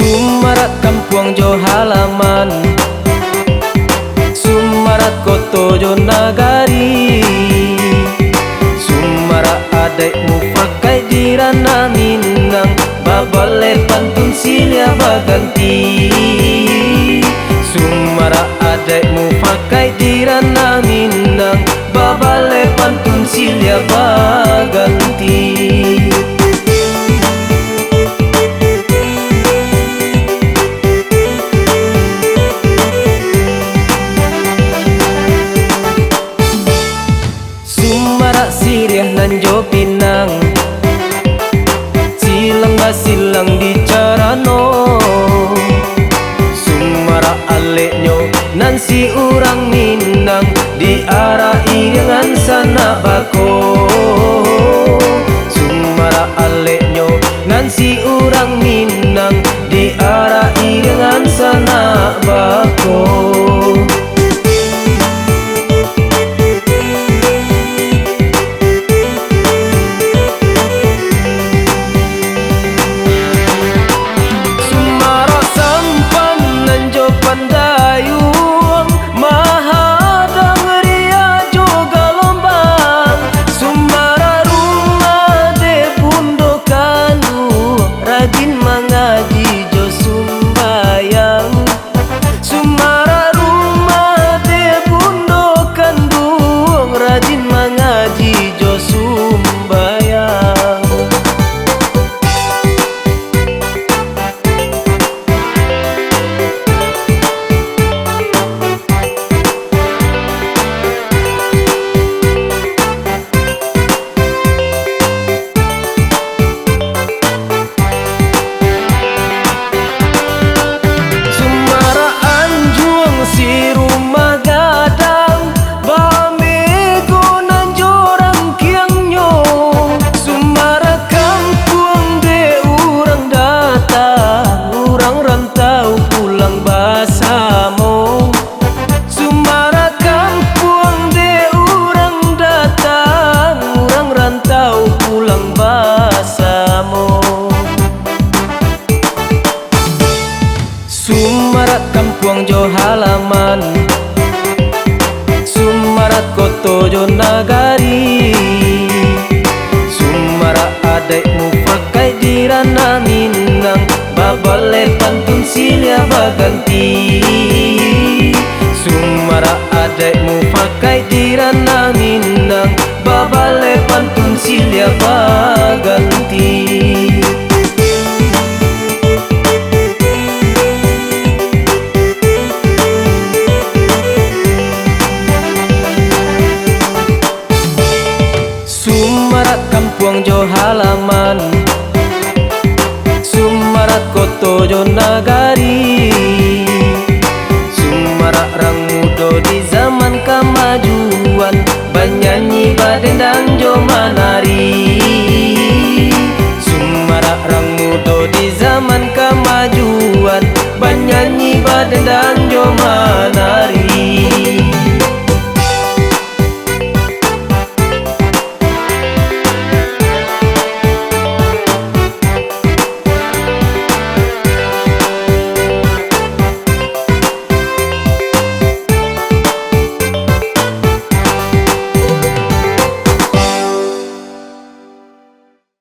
Sumarat kampuang jo halaman, Sumarat koto jo nagari. Sumarat adekmu pakai dirana Minang, babale pantun silya baganti. Sumarat adekmu pakai dirana Minang, babale pantun silya baganti. Sumarat siriah nan jo Pinang, silang basilang di carano. Sumarat aleknyo nan si urang Minang, di arah dengan sana bako. Sumarat aleknyo nan si urang Minang, di arah dengan sana bako. Pandayung mahadang ria juga lombang. Sumara rumah de bundokan, rajin mengaji jo sumbayang. Sumara rumah de bundokan, rajin mengaji jo sumbayang. Sumarat kampuang jo halaman, Sumarat koto jo nagari. Sumarat adekmu pakai dirana Minang, babale pantun silya baganti. Sumarat adekmu pakai dirana Minang, babale pantun silya baganti. Sumarat kampuang jo halaman, Sumarat koto jo nagari. Sumarat rang mudo di zaman kemajuan, banyanyi badendang